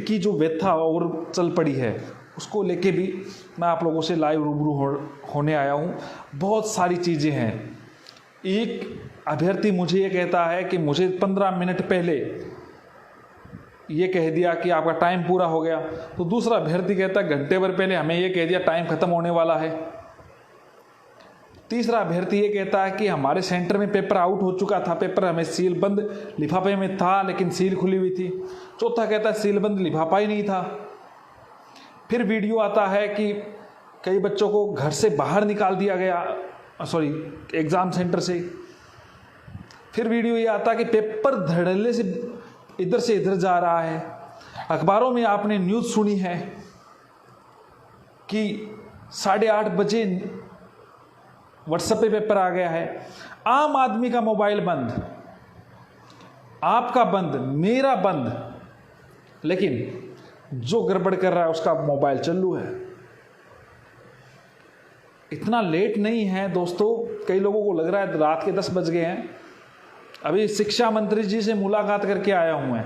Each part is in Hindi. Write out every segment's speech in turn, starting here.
की जो व्यथा और चल पड़ी है उसको लेके भी मैं आप लोगों से लाइव रूबरू होने आया हूँ। बहुत सारी चीज़ें हैं। एक अभ्यर्थी मुझे ये कहता है कि मुझे 15 मिनट पहले ये कह दिया कि आपका टाइम पूरा हो गया, तो दूसरा अभ्यर्थी कहता है घंटे भर पहले हमें ये कह दिया टाइम खत्म होने वाला है। तीसरा अभ्यर्थी ये कहता है कि हमारे सेंटर में पेपर आउट हो चुका था, पेपर हमें सील बंद लिफाफे में था लेकिन सील खुली हुई थी। चौथा कहता है सील बंद लिफाफा ही नहीं था। फिर वीडियो आता है कि कई बच्चों को घर से बाहर निकाल दिया गया, एग्ज़ाम सेंटर से। फिर वीडियो ये आता है कि पेपर धड़ल्ले से इधर जा रहा है। अखबारों में आपने न्यूज़ सुनी है कि 8:30 बजे व्हाट्सएप पे पेपर आ गया है। आम आदमी का मोबाइल बंद, आपका बंद, मेरा बंद, लेकिन जो गड़बड़ कर रहा है उसका मोबाइल चालू है। इतना लेट नहीं है दोस्तों, कई लोगों को लग रहा है रात के 10 बज गए हैं। अभी शिक्षा मंत्री जी से मुलाकात करके आया हूं मैं।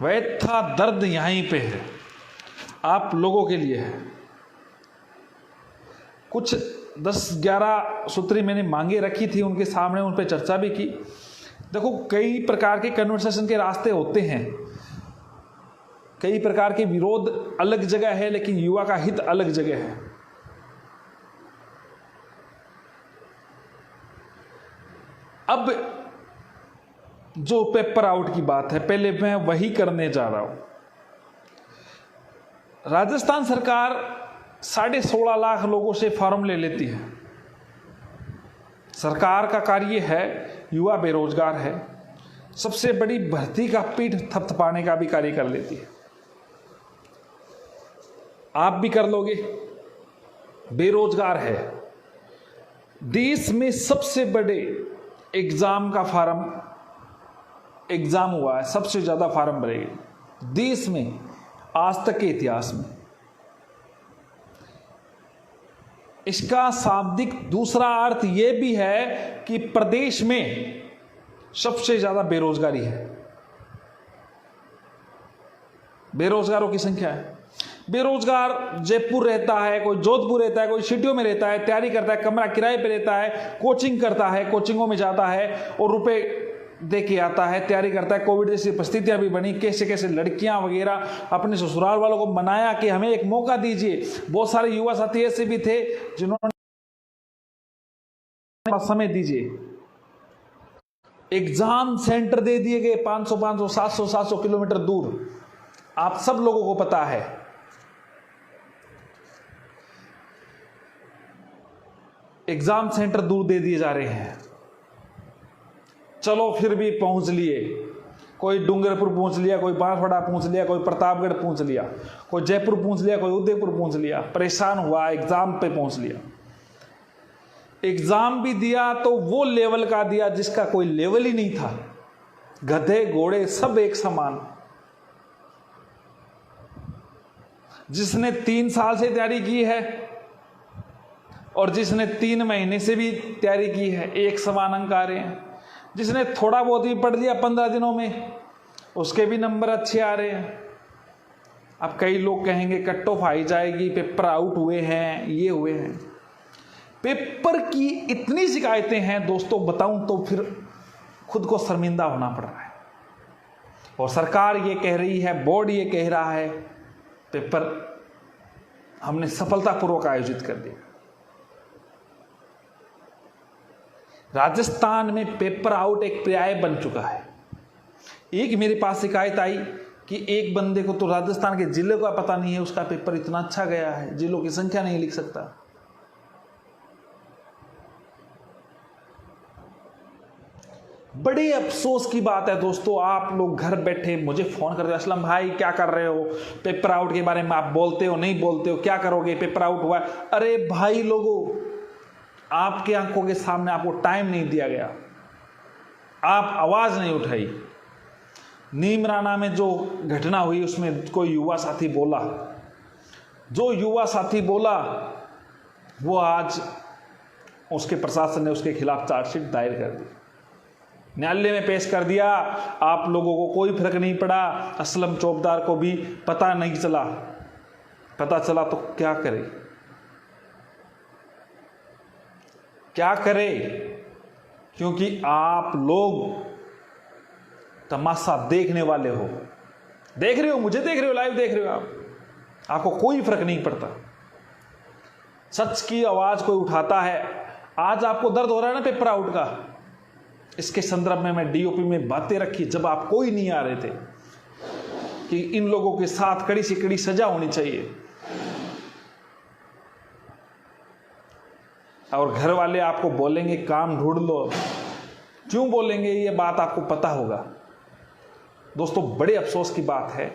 वह था दर्द यहीं पे है, आप लोगों के लिए है। कुछ 10-11 सूत्री मैंने मांगे रखी थी, उनके सामने उन पर चर्चा भी की। देखो, कई प्रकार के कन्वर्सेशन के रास्ते होते हैं, कई प्रकार के विरोध अलग जगह है, लेकिन युवा का हित अलग जगह है। अब जो पेपर आउट की बात है, पहले मैं वही करने जा रहा हूं। राजस्थान सरकार 16.5 लाख लोगों से फॉर्म ले लेती है। सरकार का कार्य है, युवा बेरोजगार है, सबसे बड़ी भर्ती का पीठ थपथपाने का भी कार्य कर लेती है। आप भी कर लोगे, बेरोजगार है। देश में सबसे बड़े एग्जाम का एग्जाम हुआ है, सबसे ज्यादा फार्म भरेंगे देश में आज तक के इतिहास में। इसका शाब्दिक दूसरा अर्थ यह भी है कि प्रदेश में सबसे ज्यादा बेरोजगारी है, बेरोजगारों की संख्या है। बेरोजगार जयपुर रहता है, कोई जोधपुर रहता है, कोई सिटियों में रहता है, तैयारी करता है, कमरा किराए पे रहता है, कोचिंग करता है, कोचिंगों में जाता है और रुपए दे के आता है, तैयारी करता है। कोविड जैसी परिस्थितियां भी बनी, कैसे कैसे लड़कियां वगैरह अपने ससुराल वालों को मनाया कि हमें एक मौका दीजिए। बहुत सारे युवा साथी ऐसे भी थे जिन्होंने समय दीजिए। एग्जाम सेंटर दे दिए गए 500 700 किलोमीटर दूर, आप सब लोगों को पता है। एग्जाम सेंटर दूर दे दिए जा रहे हैं। चलो फिर भी पहुंच लिए, कोई डूंगरपुर पहुंच लिया, कोई बांसवाड़ा पहुंच लिया, कोई प्रतापगढ़ पहुंच लिया, कोई जयपुर पहुंच लिया, कोई उदयपुर पहुंच लिया, परेशान हुआ, एग्जाम पे पहुंच लिया। एग्जाम भी दिया तो वो लेवल का दिया जिसका कोई लेवल ही नहीं था। गधे घोड़े सब एक समान। जिसने 3 साल से तैयारी की है और जिसने 3 महीने से भी तैयारी की है, एक समान अंक आ रहे हैं। जिसने थोड़ा बहुत भी पढ़ लिया 15 दिनों में, उसके भी नंबर अच्छे आ रहे हैं। अब कई लोग कहेंगे कट ऑफ आई जाएगी, पेपर आउट हुए हैं, ये हुए हैं। पेपर की इतनी शिकायतें हैं दोस्तों, बताऊं तो फिर खुद को शर्मिंदा होना पड़ रहा है। और सरकार ये कह रही है, बोर्ड ये कह रहा है, पेपर हमने सफलतापूर्वक आयोजित कर दिया। राजस्थान में पेपर आउट एक पर्याय बन चुका है। एक मेरे पास शिकायत आई कि एक बंदे को तो राजस्थान के जिले का पता नहीं है, उसका पेपर इतना अच्छा गया है, जिलों की संख्या नहीं लिख सकता। बड़े अफसोस की बात है दोस्तों, आप लोग घर बैठे मुझे फोन करते हो, असलम भाई क्या कर रहे हो, पेपर आउट के बारे में आप बोलते हो नहीं बोलते हो, क्या करोगे, पेपर आउट हुआ। अरे भाई लोगों, आपके आंखों के सामने आपको टाइम नहीं दिया गया, आप आवाज नहीं उठाई। नीमराना में जो घटना हुई उसमें कोई युवा साथी बोला, जो युवा साथी बोला वो आज उसके प्रशासन ने उसके खिलाफ चार्जशीट दायर कर दी। न्यायालय में पेश कर दिया, आप लोगों को कोई फर्क नहीं पड़ा, असलम चौबदार को भी पता नहीं चला। पता चला तो क्या करे, क्या करे? क्योंकि आप लोग तमाशा देखने वाले हो, देख रहे हो, मुझे देख रहे हो, लाइव देख रहे हो आप, आपको कोई फर्क नहीं पड़ता। सच की आवाज कोई उठाता है, आज आपको दर्द हो रहा है ना पेपर आउट का, इसके संदर्भ में मैं डीओपी में बातें रखी जब आप कोई नहीं आ रहे थे कि इन लोगों के साथ कड़ी से कड़ी सजा होनी चाहिए। और घर वाले आपको बोलेंगे काम ढूंढ लो, क्यों बोलेंगे ये बात आपको पता होगा। दोस्तों बड़े अफसोस की बात है,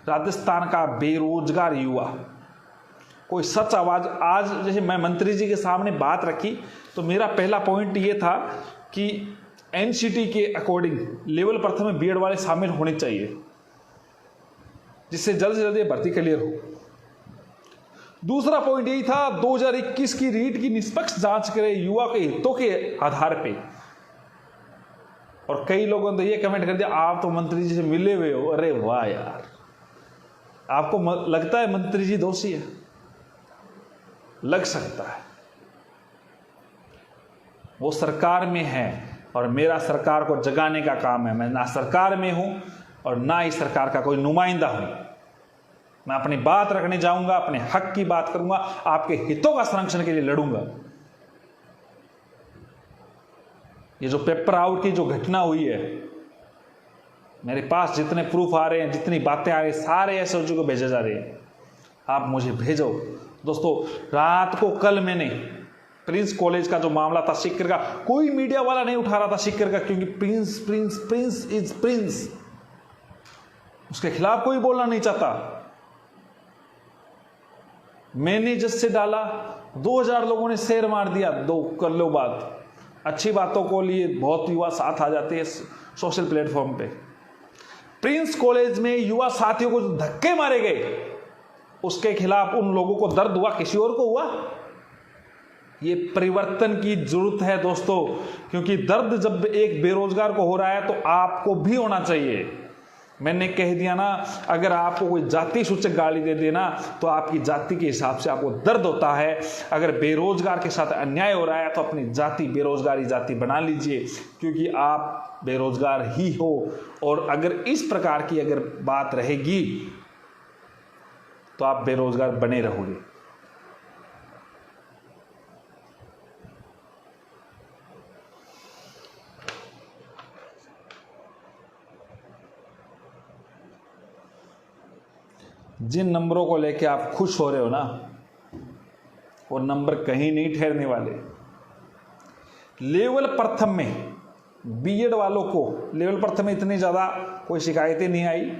राजस्थान का बेरोजगार युवा कोई सच आवाज, आज जैसे मैं मंत्री जी के सामने बात रखी तो मेरा पहला पॉइंट ये था कि एनसीटी के अकॉर्डिंग लेवल प्रथम में बीएड वाले शामिल होने चाहिए, जिससे जल्द से जल्द ये भर्ती क्लियर हो। दूसरा पॉइंट यही था 2021 की रीट की निष्पक्ष जांच करे युवा के हितों के आधार पे। और कई लोगों ने तो ये कमेंट कर दिया आप तो मंत्री जी से मिले हुए हो। अरे वाह यार, आपको लगता है मंत्री जी दोषी है? लग सकता है, वो सरकार में है और मेरा सरकार को जगाने का काम है। मैं ना सरकार में हूं और ना ही सरकार का कोई नुमाइंदा हूं। मैं अपनी बात रखने जाऊंगा, अपने हक की बात करूंगा, आपके हितों का संरक्षण के लिए लड़ूंगा। ये जो पेपर आउट की जो घटना हुई है, मेरे पास जितने प्रूफ आ रहे हैं, जितनी बातें आ रही हैं, सारे एसओजी को भेजे जा रहे हैं, आप मुझे भेजो। दोस्तों रात को कल मैंने प्रिंस कॉलेज का जो मामला था सीकर का, कोई मीडिया वाला नहीं उठा रहा था सीकर का, क्योंकि Prince Prince Prince is Prince, उसके खिलाफ कोई बोलना नहीं चाहता। मैंने जिससे डाला 2000 लोगों ने शेयर मार दिया। दो कर लो बात, अच्छी बातों को लिए बहुत युवा साथ आ जाते हैं सोशल प्लेटफॉर्म पे। प्रिंस कॉलेज में युवा साथियों को धक्के मारे गए, उसके खिलाफ उन लोगों को दर्द हुआ, किसी और को हुआ? ये परिवर्तन की जरूरत है दोस्तों, क्योंकि दर्द जब एक बेरोजगार को हो रहा है तो आपको भी होना चाहिए। मैंने कह दिया ना, अगर आपको कोई जाति सूचक गाली दे देना तो आपकी जाति के हिसाब से आपको दर्द होता है। अगर बेरोजगार के साथ अन्याय हो रहा है तो अपनी जाति बेरोजगारी जाति बना लीजिए, क्योंकि आप बेरोजगार ही हो। और अगर इस प्रकार की अगर बात रहेगी तो आप बेरोजगार बने रहोगे। जिन नंबरों को लेके आप खुश हो रहे हो ना, वो नंबर कहीं नहीं ठहरने वाले। लेवल प्रथम में बीएड वालों को, लेवल प्रथम में इतनी ज़्यादा कोई शिकायतें नहीं आई,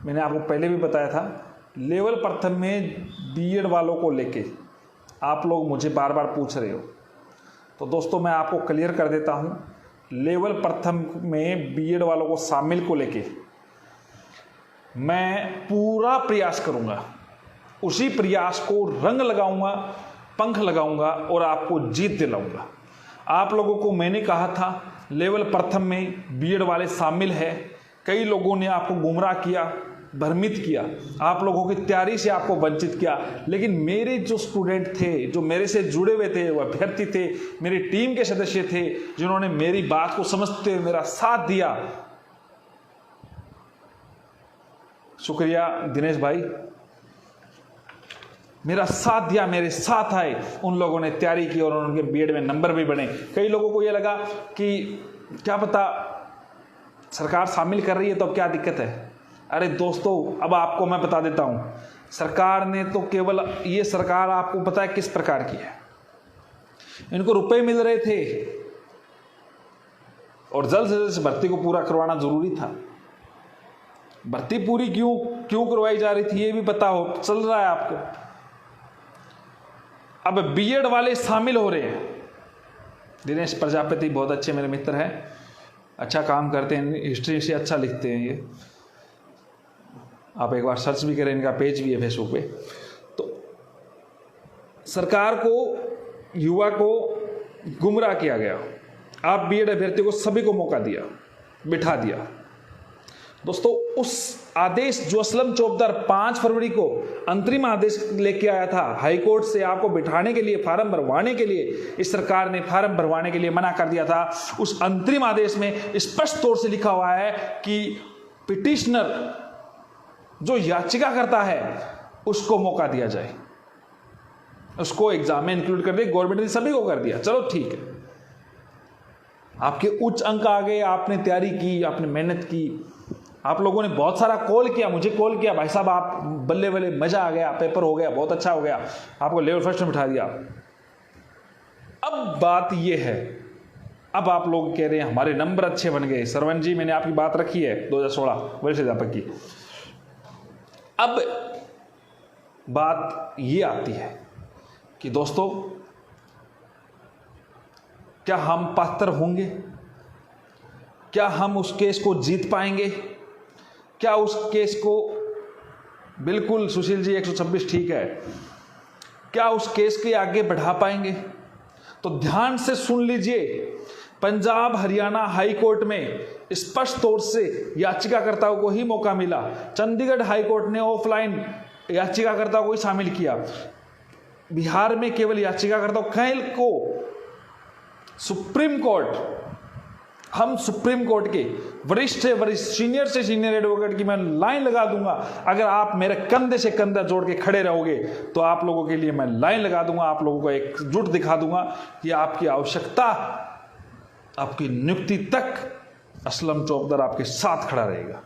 मैंने आपको पहले भी बताया था। लेवल प्रथम में बीएड वालों को लेके आप लोग मुझे बार बार पूछ रहे हो, तो दोस्तों मैं आपको क्लियर कर देता हूँ। लेवल प्रथम में बीएड वालों को शामिल को लेके मैं पूरा प्रयास करूंगा, उसी प्रयास को रंग लगाऊंगा, पंख लगाऊंगा और आपको जीत दिलाऊंगा। आप लोगों को मैंने कहा था लेवल प्रथम में बीएड वाले शामिल है, कई लोगों ने आपको गुमराह किया, भ्रमित किया, आप लोगों की तैयारी से आपको वंचित किया। लेकिन मेरे जो स्टूडेंट थे, जो मेरे से जुड़े हुए थे, वो अभ्यर्थी थे, मेरी टीम के सदस्य थे, जिन्होंने मेरी बात को समझते हुए मेरा साथ दिया, शुक्रिया दिनेश भाई, मेरा साथ दिया, मेरे साथ आए, उन लोगों ने तैयारी की और उनके बीएड में नंबर भी बने। कई लोगों को ये लगा कि क्या पता सरकार शामिल कर रही है तो अब क्या दिक्कत है। अरे दोस्तों, अब आपको मैं बता देता हूं, सरकार ने तो केवल, ये सरकार आपको पता है किस प्रकार की है, इनको रुपए मिल रहे थे और जल्द से जल्द भर्ती को पूरा करवाना जरूरी था। भर्ती पूरी क्यों करवाई जा रही थी ये भी पता हो, चल रहा है आपको। अब बीएड वाले शामिल हो रहे हैं। दिनेश प्रजापति बहुत अच्छे मेरे मित्र हैं, अच्छा काम करते हैं, हिस्ट्री से अच्छा लिखते हैं ये, आप एक बार सर्च भी करें, इनका पेज भी है फेसबुक पे। तो सरकार को, युवा को गुमराह किया गया, आप बीएड अभ्यर्थियों को सभी को मौका दिया, बिठा दिया। दोस्तों उस आदेश जो असलम चौबदार 5 फरवरी को अंतरिम आदेश लेके आया था हाई कोर्ट से, आपको बिठाने के लिए, फार्म भरवाने के लिए, इस सरकार ने फार्म भरवाने के लिए मना कर दिया था। उस अंतरिम आदेश में स्पष्ट तौर से लिखा हुआ है कि पिटिशनर जो याचिका करता है उसको मौका दिया जाए, उसको एग्जाम में इंक्लूड कर दे। गवर्नमेंट ने सभी को कर दिया, चलो ठीक है, आपके उच्च अंक आ गए, आपने तैयारी की, आपने मेहनत की, आप लोगों ने बहुत सारा कॉल किया, मुझे कॉल किया, भाई साहब आप बल्ले बल्ले, मजा आ गया, पेपर हो गया, बहुत अच्छा हो गया, आपको लेवल फर्स्ट में बिठा दिया। अब बात यह है, अब आप लोग कह रहे हैं हमारे नंबर अच्छे बन गए। सरवन जी मैंने आपकी बात रखी है 2016 वरिष्ठ अध्यापक की। अब बात यह आती है कि दोस्तों क्या हम पात्र होंगे? क्या हम उस केस को जीत पाएंगे? क्या उस केस को, बिल्कुल सुशील जी 126 ठीक है, क्या उस केस के आगे बढ़ा पाएंगे? तो ध्यान से सुन लीजिए, पंजाब हरियाणा हाई कोर्ट में स्पष्ट तौर से याचिकाकर्ताओं को ही मौका मिला। चंडीगढ़ हाई कोर्ट ने ऑफलाइन याचिकाकर्ताओं को ही शामिल किया। बिहार में केवल याचिकाकर्ताओं कल को सुप्रीम कोर्ट, हम सुप्रीम कोर्ट के वरिष्ठ से वरिष्ठ, सीनियर से सीनियर एडवोकेट की मैं लाइन लगा दूंगा। अगर आप मेरे कंधे से कंधा जोड़ के खड़े रहोगे तो आप लोगों के लिए मैं लाइन लगा दूंगा, आप लोगों को एकजुट दिखा दूंगा कि आपकी आवश्यकता, आपकी नियुक्ति तक असलम चौबदार आपके साथ खड़ा रहेगा।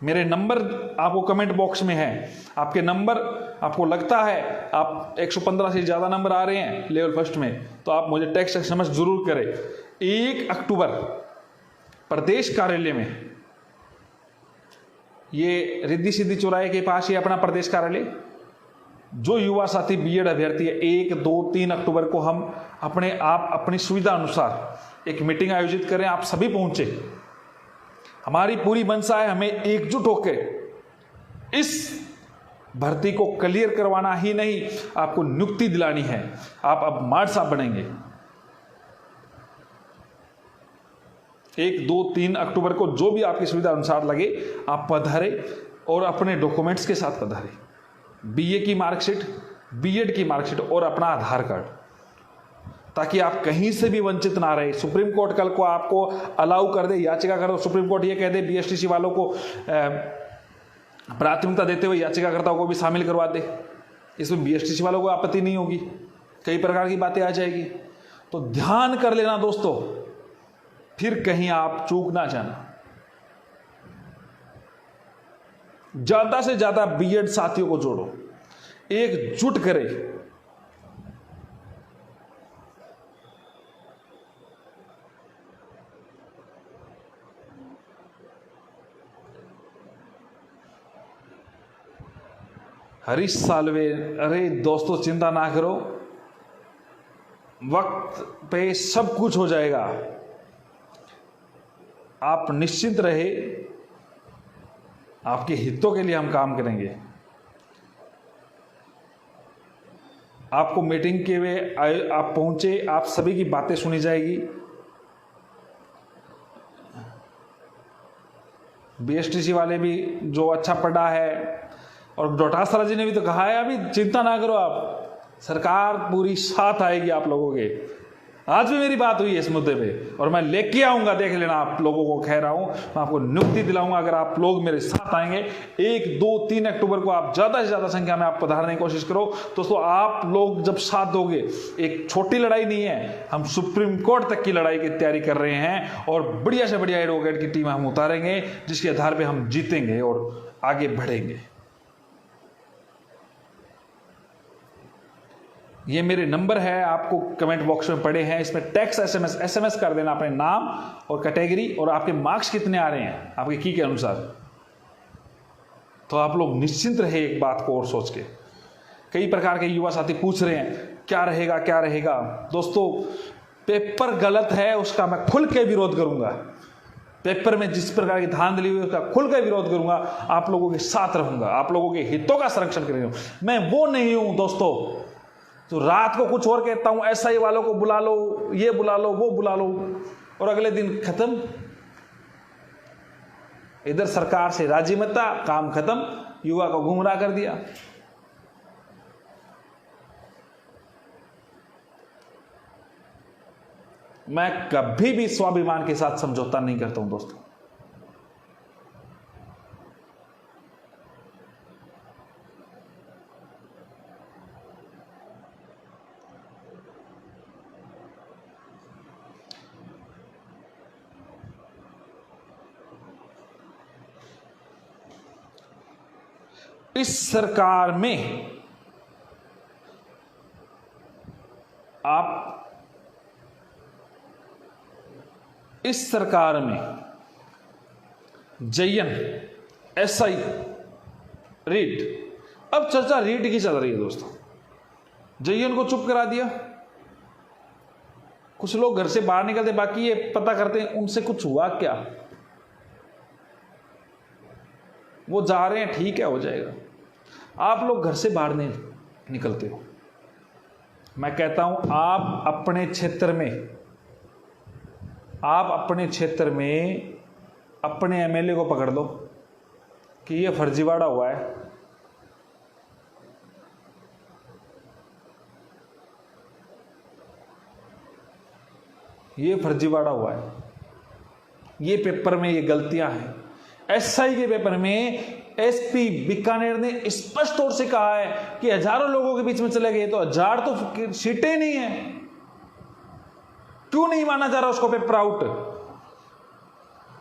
मेरे नंबर आपको कमेंट बॉक्स में है, आपके नंबर आपको लगता है आप 115 से ज़्यादा नंबर आ रहे हैं लेवल फर्स्ट में, तो आप मुझे टेक्स्ट SMS जरूर करें। 1 अक्टूबर प्रदेश कार्यालय में, ये रिद्धि सिद्धि चौराहे के पास ही अपना प्रदेश कार्यालय, जो युवा साथी बीएड अभ्यर्थी है, 1, 2, 3 अक्टूबर को हम अपनी सुविधा अनुसार एक मीटिंग आयोजित करें। आप सभी पहुंचे, हमारी पूरी मंशा है हमें एकजुट होकर इस भर्ती को क्लियर करवाना ही नहीं, आपको नियुक्ति दिलानी है। आप अब मार्ड साहब बनेंगे। 1, 2, 3 अक्टूबर को जो भी आपकी सुविधा अनुसार लगे आप पधारे और अपने डॉक्यूमेंट्स के साथ पधारे। बीए की मार्कशीट, बीएड की मार्कशीट और अपना आधार कार्ड, ताकि आप कहीं से भी वंचित ना रहे। सुप्रीम कोर्ट कल को आपको अलाउ कर दे, याचिका कर दो, सुप्रीम कोर्ट ये कह दे बीएसटीसी वालों को प्राथमिकता देते हुए याचिकाकर्ताओं को भी शामिल करवा दे, इसमें बीएसटीसी वालों को आपत्ति नहीं होगी, कई प्रकार की बातें आ जाएगी। तो ध्यान कर लेना दोस्तों, फिर कहीं आप चूक ना जाना। ज्यादा से ज्यादा बीएड साथियों को जोड़ो, एकजुट करें। हरीश सालवे, अरे दोस्तों चिंता ना करो, वक्त पे सब कुछ हो जाएगा, आप निश्चिंत रहे, आपके हितों के लिए हम काम करेंगे। आपको मीटिंग के वे आप पहुंचे, आप सभी की बातें सुनी जाएगी। बीएसटीसी वाले भी जो अच्छा पढ़ा है, और डोटासरा जी ने भी तो कहा है अभी चिंता ना करो आप, सरकार पूरी साथ आएगी आप लोगों के। आज भी मेरी बात हुई है इस मुद्दे पे और मैं लेके आऊंगा, देख लेना आप लोगों को कह रहा हूं, मैं आपको नियुक्ति दिलाऊंगा अगर आप लोग मेरे साथ आएंगे। 1, 2, 3 अक्टूबर को आप ज्यादा से ज्यादा संख्या में आप पधारने की कोशिश करो। दोस्तों आप लोग जब साथ दोगे, एक छोटी लड़ाई नहीं है, हम सुप्रीम कोर्ट तक की लड़ाई की तैयारी कर रहे हैं और बढ़िया से बढ़िया एडवोकेट की टीम हम उतारेंगे, जिसके आधार पर हम जीतेंगे और आगे बढ़ेंगे। ये मेरे नंबर है, आपको कमेंट बॉक्स में पड़े हैं, इसमें टेक्स्ट SMS कर देना अपने नाम और कैटेगरी और आपके मार्क्स कितने आ रहे हैं आपके की के अनुसार। तो आप लोग निश्चिंत रहे एक बात को और सोच के। कई प्रकार के युवा साथी पूछ रहे हैं क्या रहेगा क्या रहेगा। दोस्तों पेपर गलत है उसका मैं खुल के विरोध करूंगा, पेपर में जिस प्रकार की धांधली हुई उसका खुल कर विरोध करूंगा, आप लोगों के साथ रहूंगा, आप लोगों के हितों का संरक्षण करूंगा। मैं वो नहीं हूं दोस्तों तो रात को कुछ और कहता हूं, एसआई वालों को बुला लो, ये बुला लो, वो बुला लो, और अगले दिन खत्म। इधर सरकार से राजी मत था, काम खत्म, युवा को गुमराह कर दिया। मैं कभी भी स्वाभिमान के साथ समझौता नहीं करता हूं दोस्तों। इस सरकार में इस सरकार में जयन, एसआई, रीट, अब चर्चा रीट की चल रही है दोस्तों। जयन को चुप करा दिया, कुछ लोग घर से बाहर निकलते, बाकी ये पता करते हैं उनसे कुछ हुआ क्या। वो जा रहे हैं, ठीक है, हो जाएगा। आप लोग घर से बाहर नहीं निकलते हो। मैं कहता हूं आप अपने क्षेत्र में अपने एमएलए को पकड़ लो कि ये फर्जीवाड़ा हुआ है। ये फर्जीवाड़ा हुआ है, ये पेपर में ये गलतियां हैं। एसआई के पेपर में एसपी बीकानेर ने स्पष्ट तौर से कहा है कि हजारों लोगों के बीच में चले गए, तो 1000 तो सीटें नहीं है। क्यों नहीं माना जा रहा उसको पेपर आउट?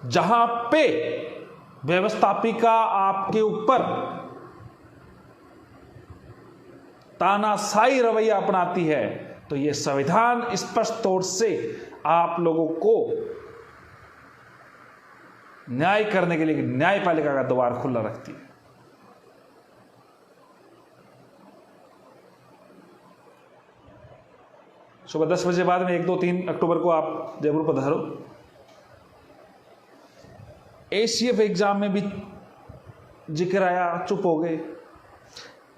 जहां पे व्यवस्थापिका आपके ऊपर तानाशाही रवैया अपनाती है, तो यह संविधान स्पष्ट तौर से आप लोगों को न्याय करने के लिए न्यायपालिका का द्वार खुला रखती है। सुबह 10 बजे बाद में 1, 2, 3 अक्टूबर को आप जयपुर पधारो। एसीएफ एग्जाम में भी जिक्र आया, चुप हो गए।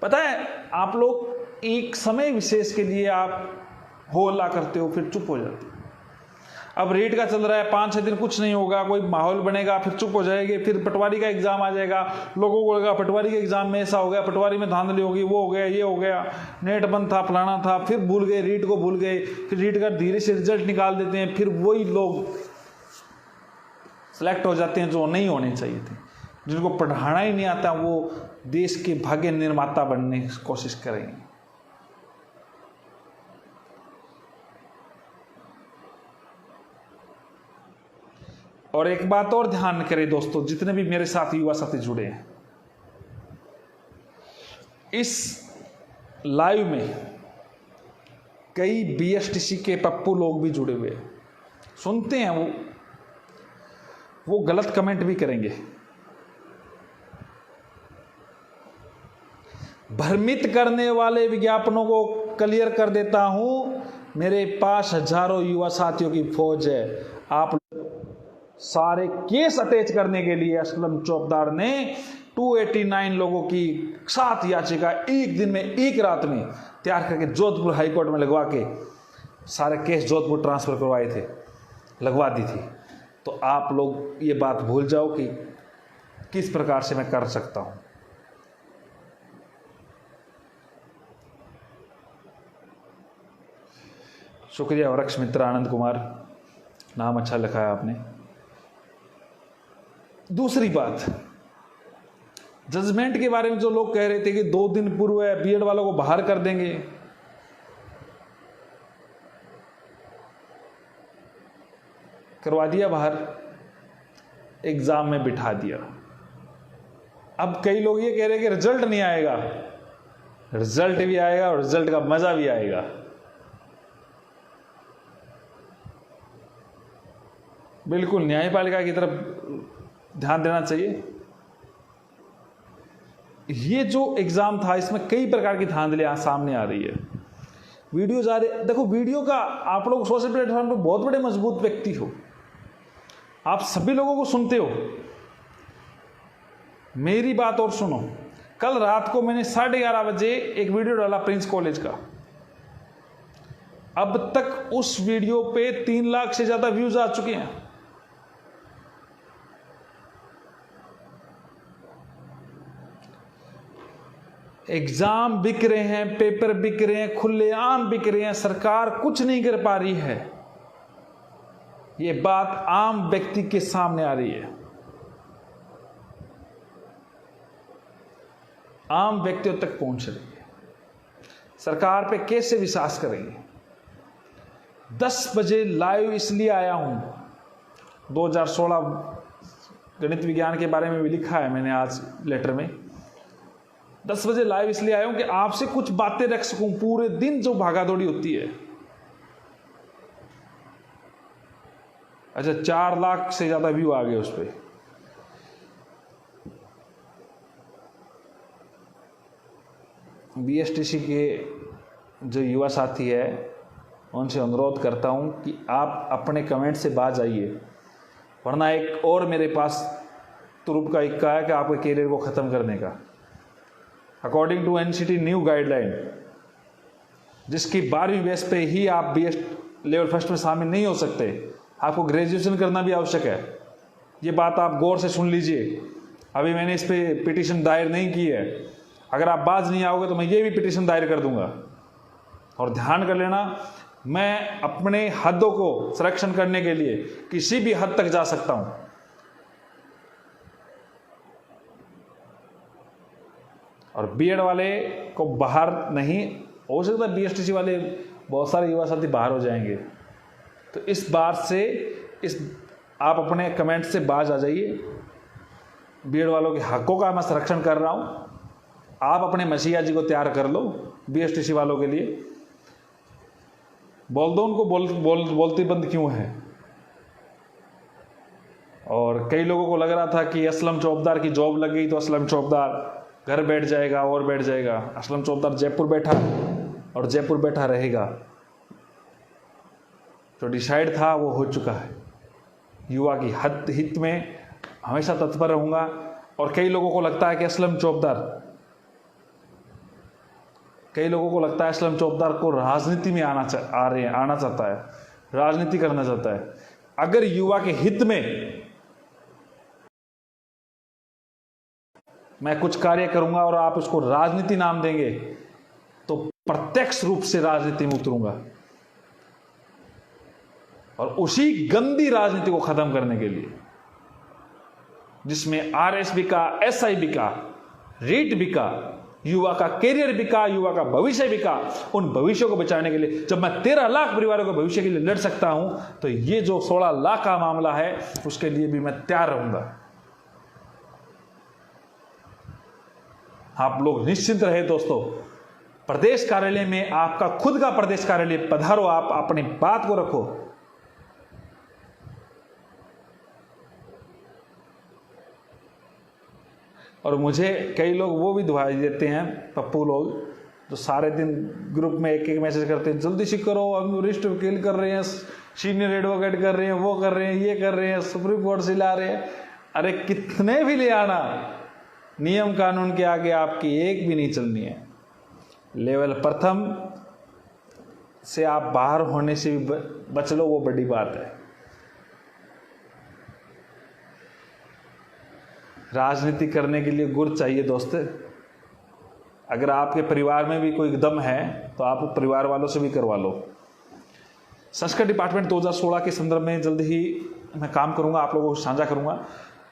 पता है, आप लोग एक समय विशेष के लिए आप हो हल्ला करते हो, फिर चुप हो जाते हो। अब रीट का चल रहा है, 5-6 दिन कुछ नहीं होगा, कोई माहौल बनेगा, फिर चुप हो जाएंगे। फिर पटवारी का एग्जाम आ जाएगा, लोगों को लगेगा पटवारी के एग्जाम में ऐसा हो गया, पटवारी में धांधली होगी, वो हो गया, ये हो गया, नेट बंद था, फलाना था, फिर भूल गए, रीट को भूल गए। फिर रीट का धीरे से रिजल्ट निकाल देते हैं, फिर वही लोग सेलेक्ट हो जाते हैं जो नहीं होने चाहिए थे। जिनको पढ़ाना ही नहीं आता वो देश के भाग्य निर्माता बनने की कोशिश करेंगे। और एक बात और ध्यान करें दोस्तों, जितने भी मेरे साथ युवा साथी जुड़े हैं, इस लाइव में कई बीएसटीसी के पप्पू लोग भी जुड़े हुए हैं। सुनते हैं, वो गलत कमेंट भी करेंगे। भ्रमित करने वाले विज्ञापनों को क्लियर कर देता हूं। मेरे पास हजारों युवा साथियों की फौज है। आप सारे केस अटैच करने के लिए असलम चौकदार ने 289 लोगों की 7 याचिका एक दिन में, एक रात में तैयार करके जोधपुर हाईकोर्ट में लगवा के सारे केस जोधपुर ट्रांसफर करवाए थे, लगवा दी थी। तो आप लोग ये बात भूल जाओ कि किस प्रकार से मैं कर सकता हूं। शुक्रिया वृक्ष मित्र आनंद कुमार, नाम अच्छा लिखा है आपने। दूसरी बात, जजमेंट के बारे में जो लोग कह रहे थे कि 2 दिन पूर्व बीएड वालों को बाहर कर देंगे, करवा दिया बाहर, एग्जाम में बिठा दिया। अब कई लोग ये कह रहे हैं कि रिजल्ट नहीं आएगा। रिजल्ट भी आएगा और रिजल्ट का मजा भी आएगा। बिल्कुल न्यायपालिका की तरफ ध्यान देना चाहिए। ये जो एग्जाम था, इसमें कई प्रकार की धांधलियां सामने आ रही है। वीडियोज आ रहे, देखो वीडियो का, आप लोग सोशल प्लेटफॉर्म पे बहुत बड़े मजबूत व्यक्ति हो, आप सभी लोगों को सुनते हो। मेरी बात और सुनो। कल रात को मैंने 11:30 बजे एक वीडियो डाला प्रिंस कॉलेज का। अब तक उस वीडियो पे 3 लाख से ज्यादा व्यूज आ चुके हैं। एग्जाम बिक रहे हैं, पेपर बिक रहे हैं, खुलेआम बिक रहे हैं, सरकार कुछ नहीं कर पा रही है। ये बात आम व्यक्ति के सामने आ रही है, आम व्यक्तियों तक पहुंच रही है। सरकार पे कैसे विश्वास करेंगे? 10 बजे लाइव इसलिए आया हूं, 2016 गणित विज्ञान के बारे में भी लिखा है मैंने आज लेटर में। 10 बजे लाइव इसलिए आया हूं कि आपसे कुछ बातें रख सकूं। पूरे दिन जो भागादौड़ी होती है, अच्छा 4 लाख से ज्यादा व्यू आ गए उस पर। बीएसटीसी के जो युवा साथी है उनसे अनुरोध करता हूं कि आप अपने कमेंट से बाज आइए, वरना एक और मेरे पास तुरुप का इक्का है कि आपके कैरियर को ख़त्म करने का। According to NCT new guideline, जिसकी 12वीं बेस पे ही आप बीएस लेवल फर्स्ट में शामिल नहीं हो सकते, आपको ग्रेजुएशन करना भी आवश्यक है। ये बात आप गौर से सुन लीजिए। अभी मैंने इस पर पिटीशन दायर नहीं की है, अगर आप बाज नहीं आओगे तो मैं ये भी पिटीशन दायर कर दूंगा। और ध्यान कर लेना, मैं अपने हदों को संरक्षण करने के लिए किसी भी हद तक जा सकता हूं। और बीएड वाले को बाहर नहीं हो सकता, बीएसटीसी वाले बहुत सारे युवा साथी बाहर हो जाएंगे। तो इस बार से आप अपने कमेंट से बाज आ जाइए। बीएड वालों के हकों का मैं संरक्षण कर रहा हूं, आप अपने मसीहा जी को तैयार कर लो बीएसटीसी वालों के लिए। बोल दो उनको, बोलती बंद क्यों है। और कई लोगों को लग रहा था कि असलम चौबदार की जॉब लग गई तो असलम चौबदार घर बैठ जाएगा और बैठ जाएगा। असलम चौबदार जयपुर बैठा और जयपुर बैठा रहेगा। जो डिसाइड था वो हो चुका है। युवा की हित में हमेशा तत्पर रहूंगा। और कई लोगों को लगता है कि असलम चौबदार को राजनीति में आना चाहता है, राजनीति करना चाहता है। अगर युवा के हित में मैं कुछ कार्य करूंगा और आप उसको राजनीति नाम देंगे तो प्रत्यक्ष रूप से राजनीति में उतरूंगा, और उसी गंदी राजनीति को खत्म करने के लिए, जिसमें आरएस बिका, एसआई बिका, रीट बिका, युवा का कैरियर बिका, युवा का भविष्य बिका, उन भविष्य को बचाने के लिए जब मैं 13 लाख परिवारों के भविष्य के लिए लड़ सकता हूं, तो ये जो 16 लाख का मामला है उसके लिए भी मैं तैयार रहूंगा। आप लोग निश्चिंत रहे दोस्तों। प्रदेश कार्यालय में आपका खुद का प्रदेश कार्यालय, पधारो, आप अपनी बात को रखो। और मुझे कई लोग वो भी दुहाई देते हैं, पप्पू लोग, जो सारे दिन ग्रुप में एक एक मैसेज करते हैं, जल्दी से करो, हम वरिष्ठ वकील कर रहे हैं, सीनियर एडवोकेट कर रहे हैं, वो कर रहे हैं, ये कर रहे हैं, सुप्रीम कोर्ट से ला रहे हैं। अरे कितने भी ले आना, नियम कानून के आगे आपकी एक भी नहीं चलनी है। लेवल प्रथम से आप बाहर होने से भी बच लो, वो बड़ी बात है। राजनीति करने के लिए गुर चाहिए दोस्त। अगर आपके परिवार में भी कोई दम है तो आप परिवार वालों से भी करवा लो। संस्कृत डिपार्टमेंट 2016 के संदर्भ में जल्द ही मैं काम करूंगा, आप लोगों को साझा करूंगा।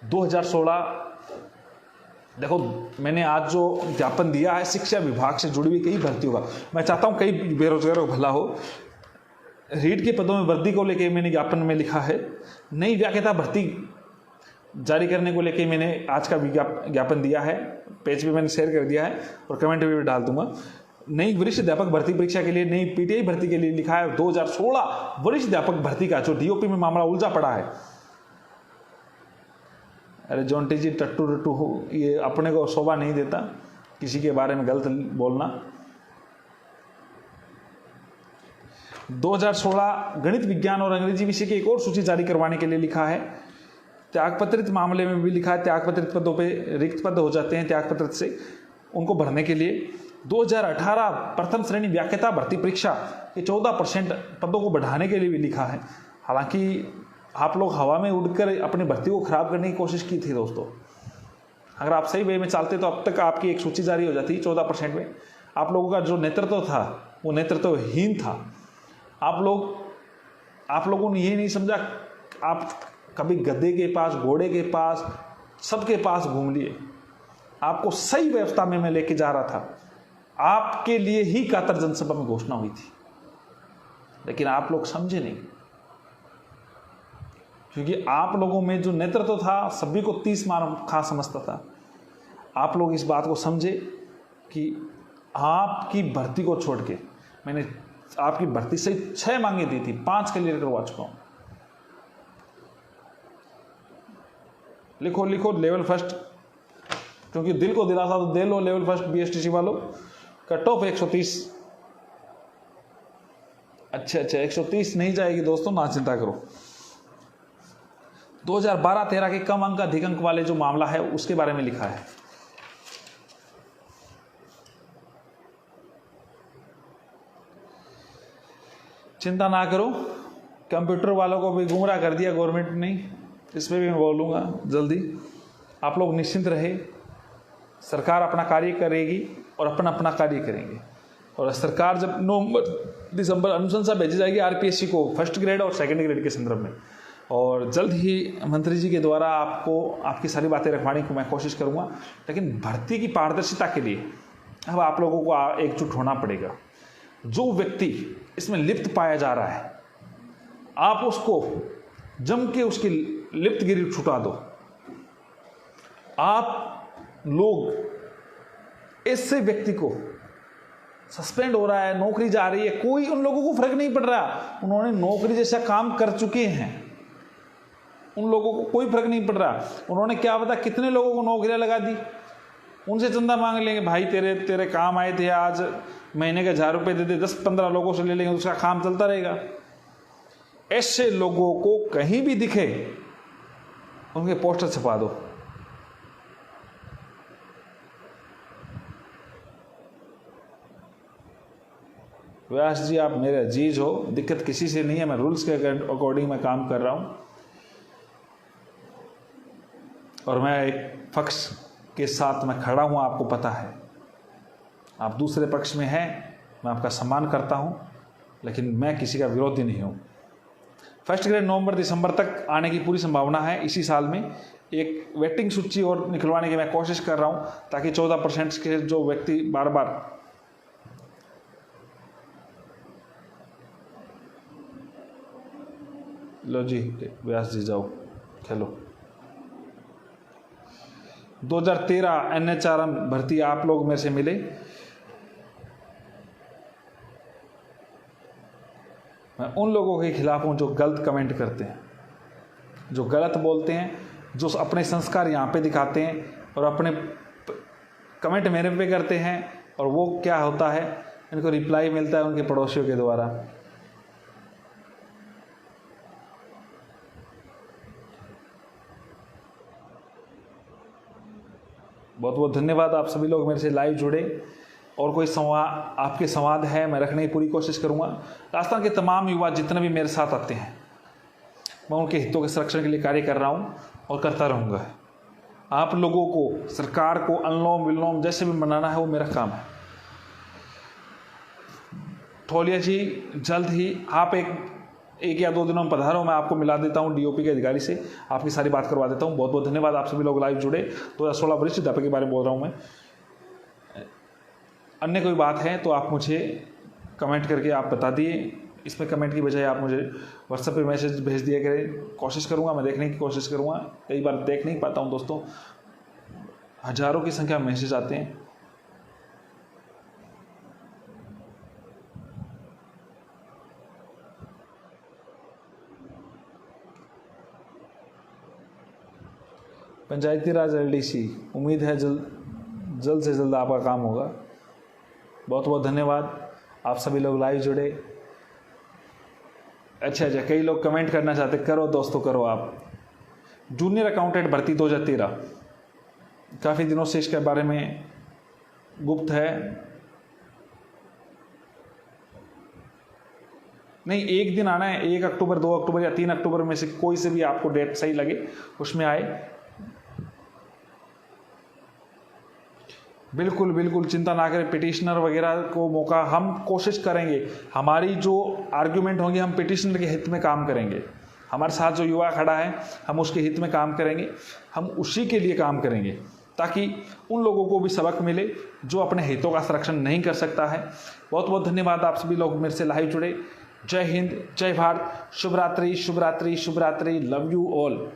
2016 देखो, मैंने आज जो ज्ञापन दिया है शिक्षा विभाग से जुड़ी हुई कई भर्तियों का, मैं चाहता हूं कई बेरोजगारों को भला हो। रीट के पदों में वृद्धि को लेकर मैंने ज्ञापन में लिखा है। नई व्याख्याता भर्ती जारी करने को लेकर मैंने आज का ज्ञापन दिया है, पेज पे मैंने शेयर कर दिया है और कमेंट में भी डाल दूंगा। नई वरिष्ठ अध्यापक भर्ती परीक्षा के लिए, नई पीटीआई भर्ती के लिए लिखा है 2016 वरिष्ठ अध्यापक भर्ती का, जो डीओपी में मामला उलझा पड़ा है। अरे जॉन्टी जी, टट्टू टट्टू हो, ये अपने को शोभा नहीं देता किसी के बारे में गलत बोलना। 2016 गणित विज्ञान और अंग्रेजी विषय की एक और सूची जारी करवाने के लिए लिखा है। त्यागपत्रित मामले में भी लिखा है, त्यागपत्रित पदों पे रिक्त पद हो जाते हैं त्यागपत्रित से, उनको भरने के लिए 2018 प्रथम श्रेणी व्याख्याता भर्ती परीक्षा के 14% पदों को बढ़ाने के लिए भी लिखा है। हालांकि आप लोग हवा में उड़कर अपनी भर्ती को खराब करने की कोशिश की थी दोस्तों। अगर आप सही वे में चलते तो अब तक आपकी एक सूची जारी हो जाती 14% में। आप लोगों का जो नेतृत्व था वो नेतृत्वहीन था। आप लोगों ने ये नहीं समझा, आप कभी गधे के पास, घोड़े के पास, सबके पास घूम लिए। आपको सही व्यवस्था में मैं लेके जा रहा था, आपके लिए ही कातर जनसभा में घोषणा हुई थी, लेकिन आप लोग समझे नहीं, क्योंकि आप लोगों में जो नेतृत्व था सभी को 30 मार खा समझता था। आप लोग इस बात को समझे कि आपकी भर्ती को छोड़ के मैंने आपकी भर्ती से 6 मांगे दी थी, 5 क्लियर करवा चुका हूं। लिखो लिखो लेवल फर्स्ट, क्योंकि दिल को दिलासा तो दे लो। लेवल फर्स्ट बीएसटीसी वालों कट ऑफ 130। अच्छा 130 नहीं जाएगी दोस्तों, ना चिंता करो। 2012-13 के कम अंक अधिक अंक वाले जो मामला है उसके बारे में लिखा है। चिंता ना करो, कंप्यूटर वालों को भी गुमराह कर दिया गवर्नमेंट ने, इस पर भी मैं बोलूँगा जल्दी। आप लोग निश्चिंत रहे, सरकार अपना कार्य करेगी और अपना कार्य करेंगे। और सरकार जब नवंबर-दिसंबर अनुशंसा भेजी जाएगी आरपीएससी को फर्स्ट ग्रेड और सेकंड ग्रेड के संदर्भ में, और जल्द ही मंत्री जी के द्वारा आपको आपकी सारी बातें रखवाने की मैं कोशिश करूँगा। लेकिन भर्ती की पारदर्शिता के लिए अब आप लोगों को एकजुट होना पड़ेगा। जो व्यक्ति इसमें लिप्त पाया जा रहा है, आप उसको जम के उसकी लिप्तगिरी छुटा दो। आप लोग ऐसे व्यक्ति को सस्पेंड हो रहा है, नौकरी जा रही है, कोई उन लोगों को फर्क नहीं पड़ रहा। उन्होंने नौकरी जैसा काम कर चुके हैं, उन लोगों को कोई फर्क नहीं पड़ रहा। उन्होंने क्या पता कितने लोगों को नौकरियां लगा दी। उनसे चंदा मांग लेंगे, भाई तेरे काम आए थे, आज महीने के 1000 रुपये दे दे, 10-15 लोगों से ले लेंगे, उसका काम चलता रहेगा। ऐसे लोगों को कहीं भी दिखे उनके पोस्टर छपा दो। व्यास जी आप मेरे अजीज हो, दिक्कत किसी से नहीं है, मैं रूल्स के अकॉर्डिंग मैं काम कर रहा हूं और मैं एक पक्ष के साथ मैं खड़ा हूं, आपको पता है। आप दूसरे पक्ष में हैं, मैं आपका सम्मान करता हूं, लेकिन मैं किसी का विरोधी नहीं हूं। फर्स्ट ग्रेड नवंबर-दिसंबर तक आने की पूरी संभावना है। इसी साल में एक वेटिंग सूची और निकलवाने की मैं कोशिश कर रहा हूं, ताकि 14% के जो व्यक्ति बार बार लो जी व्यास जी जाओ खेलो। 2013 NHRM भर्ती आप लोग में से मिले, मैं उन लोगों के खिलाफ हूं जो गलत कमेंट करते हैं, जो गलत बोलते हैं, जो अपने संस्कार यहाँ पे दिखाते हैं और अपने कमेंट मेरे पे करते हैं, और वो क्या होता है, इनको रिप्लाई मिलता है उनके पड़ोसियों के द्वारा। बहुत बहुत धन्यवाद, आप सभी लोग मेरे से लाइव जुड़े। और कोई आपके संवाद है मैं रखने की पूरी कोशिश करूंगा। राजस्थान के तमाम युवा जितने भी मेरे साथ आते हैं, मैं उनके हितों के संरक्षण के लिए कार्य कर रहा हूं और करता रहूंगा। आप लोगों को, सरकार को अनुलोम विलोम जैसे भी मनाना है वो मेरा काम है। ठोलिया जी जल्द ही आप एक या 2 दिनों में पधारो, मैं आपको मिला देता हूं डीओपी के अधिकारी से, आपकी सारी बात करवा देता हूं। बहुत बहुत धन्यवाद, आप सभी लोग लाइव जुड़े। 2016 वरिष्ठ अध्यापक के बारे में बोल रहा हूं मैं। अन्य कोई बात है तो आप मुझे कमेंट करके आप बता दिए। इसमें कमेंट की बजाय आप मुझे व्हाट्सएप पे मैसेज भेज दिया करें, कोशिश करूंगा, मैं देखने की कोशिश करूंगा। कई बार देख नहीं पाता हूं दोस्तों, हजारों की संख्या में मैसेज आते हैं। पंचायती राज LDC, उम्मीद है जल्द से जल्द आपका काम होगा। बहुत बहुत धन्यवाद, आप सभी लोग लाइव जुड़े। अच्छा, कई लोग कमेंट करना चाहते, करो दोस्तों करो। आप जूनियर अकाउंटेंट भर्ती 2013, काफ़ी दिनों से इसके बारे में गुप्त है, नहीं, एक दिन आना है, 1 अक्टूबर, 2 अक्टूबर या 3 अक्टूबर में से कोई से भी आपको डेट सही लगे उसमें आए। बिल्कुल बिल्कुल चिंता ना करें, पिटिशनर वगैरह को मौका, हम कोशिश करेंगे, हमारी जो आर्ग्यूमेंट होंगे हम पिटिशनर के हित में काम करेंगे। हमारे साथ जो युवा खड़ा है हम उसके हित में काम करेंगे, हम उसी के लिए काम करेंगे ताकि उन लोगों को भी सबक मिले जो अपने हितों का संरक्षण नहीं कर सकता है। बहुत बहुत धन्यवाद, आप सभी लोग मेरे से लाइव जुड़े। जय हिंद, जय भारत, शुभ रात्रि, शुभ रात्रि, शुभ रात्रि, लव यू ऑल।